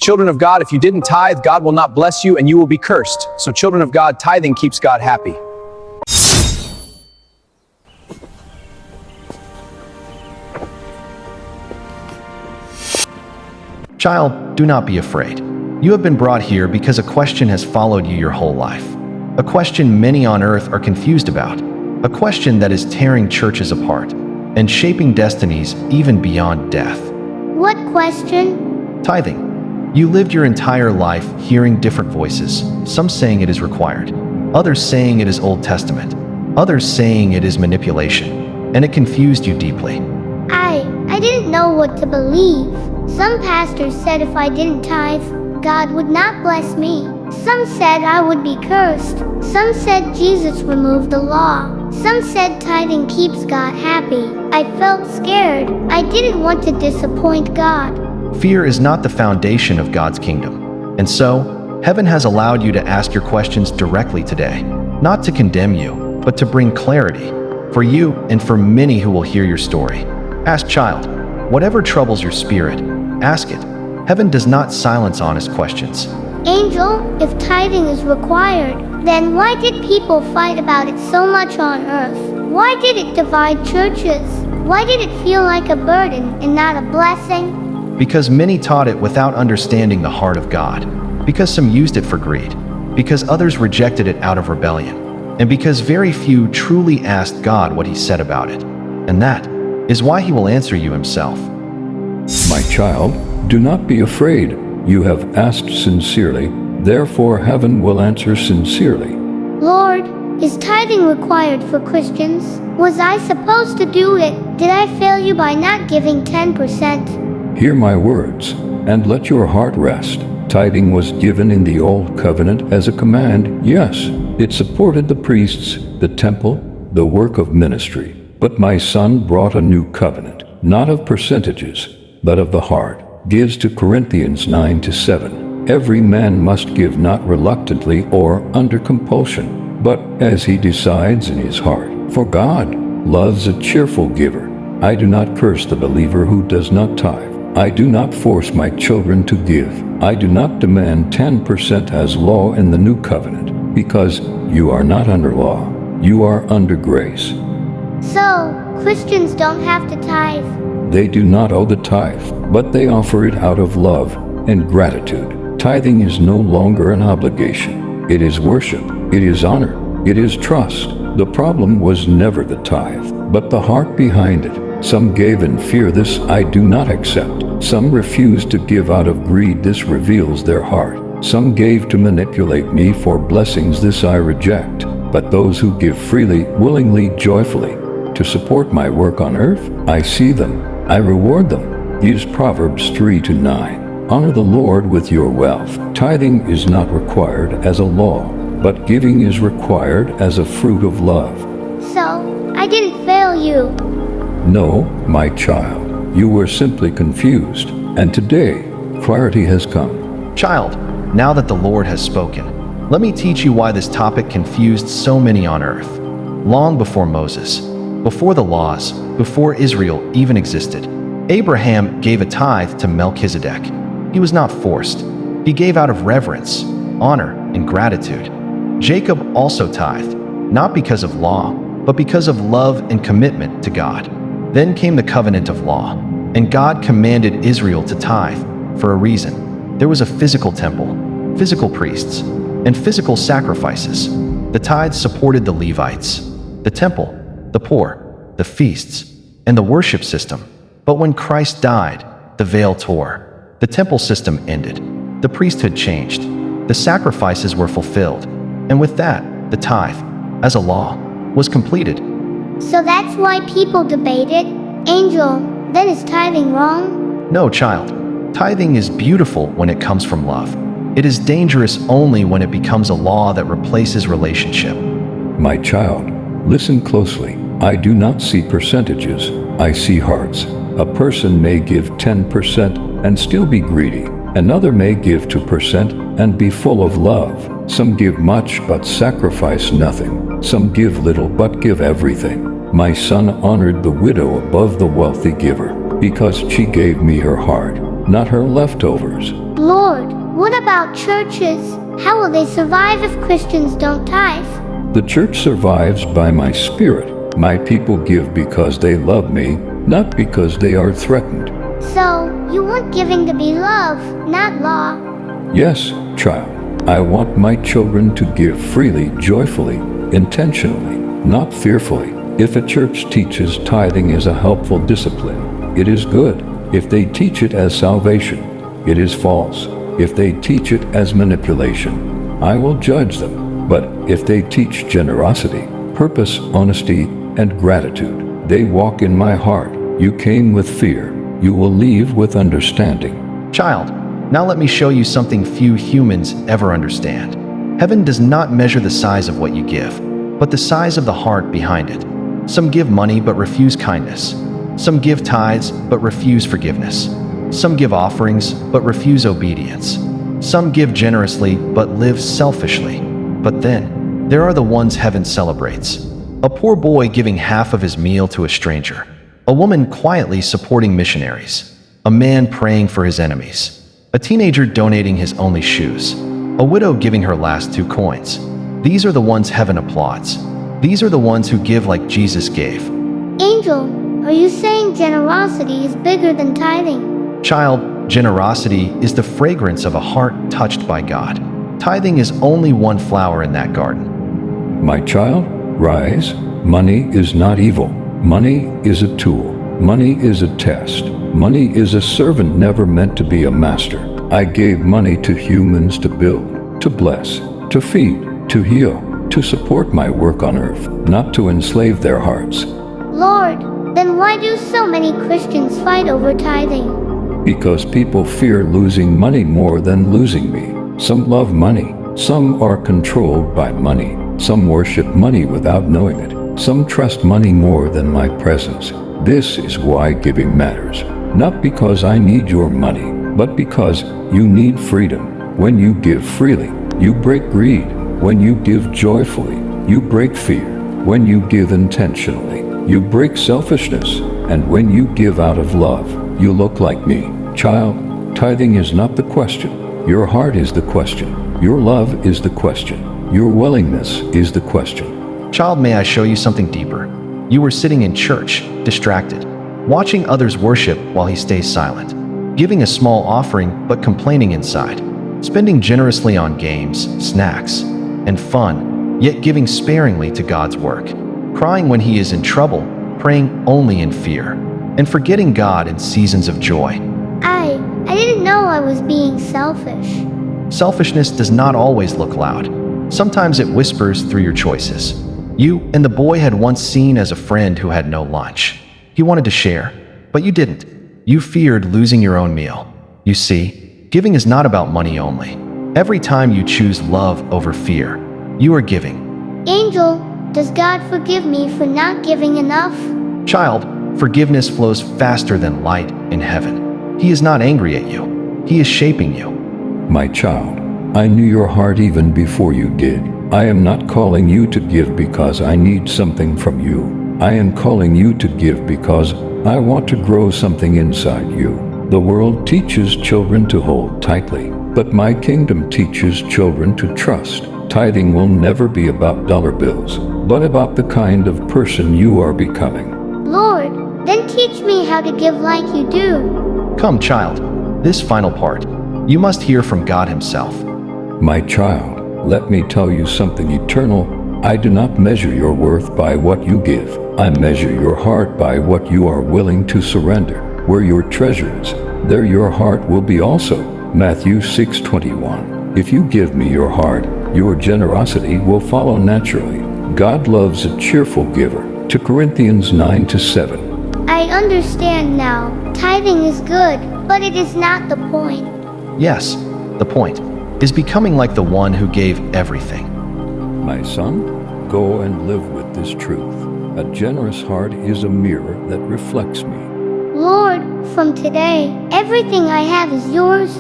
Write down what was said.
Children of God, if you didn't tithe, God will not bless you and you will be cursed. So children of God, tithing keeps God happy. Child, do not be afraid. You have been brought here because a question has followed you your whole life. A question many on earth are confused about. A question that is tearing churches apart and shaping destinies even beyond death. What question? Tithing. You lived your entire life hearing different voices, some saying it is required, others saying it is Old Testament, others saying it is manipulation, and it confused you deeply. I didn't know what to believe. Some pastors said if I didn't tithe, God would not bless me. Some said I would be cursed. Some said Jesus removed the law. Some said tithing keeps God happy. I felt scared. I didn't want to disappoint God. Fear is not the foundation of God's kingdom. And so, heaven has allowed you to ask your questions directly today, not to condemn you, but to bring clarity for you and for many who will hear your story. Ask, child, whatever troubles your spirit, ask it. Heaven does not silence honest questions. Angel, if tithing is required, then why did people fight about it so much on earth? Why did it divide churches? Why did it feel like a burden and not a blessing? Because many taught it without understanding the heart of God. Because some used it for greed. Because others rejected it out of rebellion. And because very few truly asked God what He said about it. And that is why He will answer you Himself. My child, do not be afraid. You have asked sincerely, therefore heaven will answer sincerely. Lord, is tithing required for Christians? Was I supposed to do it? Did I fail you by not giving 10%? Hear my words, and let your heart rest. Tithing was given in the Old Covenant as a command, yes. It supported the priests, the temple, the work of ministry. But my son brought a new covenant, not of percentages, but of the heart. Gives to Corinthians 9-7. Every man must give not reluctantly or under compulsion, but as he decides in his heart. For God loves a cheerful giver. I do not curse the believer who does not tithe. I do not force my children to give. I do not demand 10% as law in the new covenant, because you are not under law. You are under grace. So, Christians don't have to tithe. They do not owe the tithe, but they offer it out of love and gratitude. Tithing is no longer an obligation. It is worship. It is honor. It is trust. The problem was never the tithe, but the heart behind it. Some gave in fear. This I do not accept. Some refused to give out of greed. This reveals their heart. Some gave to manipulate me for blessings. This I reject. But those who give freely, willingly, joyfully, to support my work on earth, I see them. I reward them. Use Proverbs 3-9. Honor the Lord with your wealth. Tithing is not required as a law, but giving is required as a fruit of love. So, I didn't fail you. No, my child, you were simply confused, and today, clarity has come. Child, now that the Lord has spoken, let me teach you why this topic confused so many on earth. Long before Moses, before the laws, before Israel even existed, Abraham gave a tithe to Melchizedek. He was not forced. He gave out of reverence, honor, and gratitude. Jacob also tithed, not because of law, but because of love and commitment to God. Then came the covenant of law, and God commanded Israel to tithe for a reason. There was a physical temple, physical priests, and physical sacrifices. The tithes supported the Levites, the temple, the poor, the feasts, and the worship system. But when Christ died, the veil tore. The temple system ended. The priesthood changed. The sacrifices were fulfilled. And with that, the tithe, as a law, was completed. So that's why people debate it? Angel, then is tithing wrong? No, child. Tithing is beautiful when it comes from love. It is dangerous only when it becomes a law that replaces relationship. My child, listen closely. I do not see percentages. I see hearts. A person may give 10% and still be greedy. Another may give 2% and be full of love. Some give much but sacrifice nothing. Some give little but give everything. My son honored the widow above the wealthy giver, because she gave me her heart, not her leftovers. Lord, what about churches? How will they survive if Christians don't tithe? The church survives by my spirit. My people give because they love me, not because they are threatened. So, you want giving to be love, not law. Yes, child. I want my children to give freely, joyfully, intentionally, not fearfully. If a church teaches tithing as a helpful discipline, it is good. If they teach it as salvation, it is false. If they teach it as manipulation, I will judge them. But if they teach generosity, purpose, honesty, and gratitude, they walk in my heart. You came with fear. You will leave with understanding. Child, now let me show you something few humans ever understand. Heaven does not measure the size of what you give, but the size of the heart behind it. Some give money but refuse kindness. Some give tithes but refuse forgiveness. Some give offerings but refuse obedience. Some give generously but live selfishly. But then, there are the ones heaven celebrates. A poor boy giving half of his meal to a stranger. A woman quietly supporting missionaries. A man praying for his enemies. A teenager donating his only shoes. A widow giving her last 2 coins. These are the ones heaven applauds. These are the ones who give like Jesus gave. Angel, are you saying generosity is bigger than tithing? Child, generosity is the fragrance of a heart touched by God. Tithing is only one flower in that garden. My child, rise. Money is not evil. Money is a tool. Money is a test. Money is a servant never meant to be a master. I gave money to humans to build, to bless, to feed, to heal, to support my work on earth, not to enslave their hearts. Lord, then why do so many Christians fight over tithing? Because people fear losing money more than losing me. Some love money. Some are controlled by money. Some worship money without knowing it. Some trust money more than my presence. This is why giving matters. Not because I need your money, but because you need freedom. When you give freely, you break greed. When you give joyfully, you break fear. When you give intentionally, you break selfishness. And when you give out of love, you look like me. Child, tithing is not the question. Your heart is the question. Your love is the question. Your willingness is the question. Child, may I show you something deeper? You were sitting in church, distracted, watching others worship while he stays silent, giving a small offering but complaining inside, spending generously on games, snacks, and fun, yet giving sparingly to God's work, crying when he is in trouble, praying only in fear, and forgetting God in seasons of joy. I didn't know I was being selfish. Selfishness does not always look loud. Sometimes it whispers through your choices. You and the boy had once seen as a friend who had no lunch. He wanted to share, but you didn't. You feared losing your own meal. You see, giving is not about money only. Every time you choose love over fear, you are giving. Angel, does God forgive me for not giving enough? Child, forgiveness flows faster than light in heaven. He is not angry at you. He is shaping you. My child, I knew your heart even before you did. I am not calling you to give because I need something from you. I am calling you to give because I want to grow something inside you. The world teaches children to hold tightly, but my kingdom teaches children to trust. Tithing will never be about dollar bills, but about the kind of person you are becoming. Lord, then teach me how to give like you do. Come, child, this final part. You must hear from God himself. My child, let me tell you something eternal. I do not measure your worth by what you give. I measure your heart by what you are willing to surrender. Where your treasure is, there your heart will be also. Matthew 6:21. If you give me your heart, your generosity will follow naturally. God loves a cheerful giver. 2 Corinthians 9-7. I understand now. Tithing is good, but it is not the point. Yes, the point is becoming like the one who gave everything. My son, go and live with this truth. A generous heart is a mirror that reflects me. Lord, from today, everything I have is yours.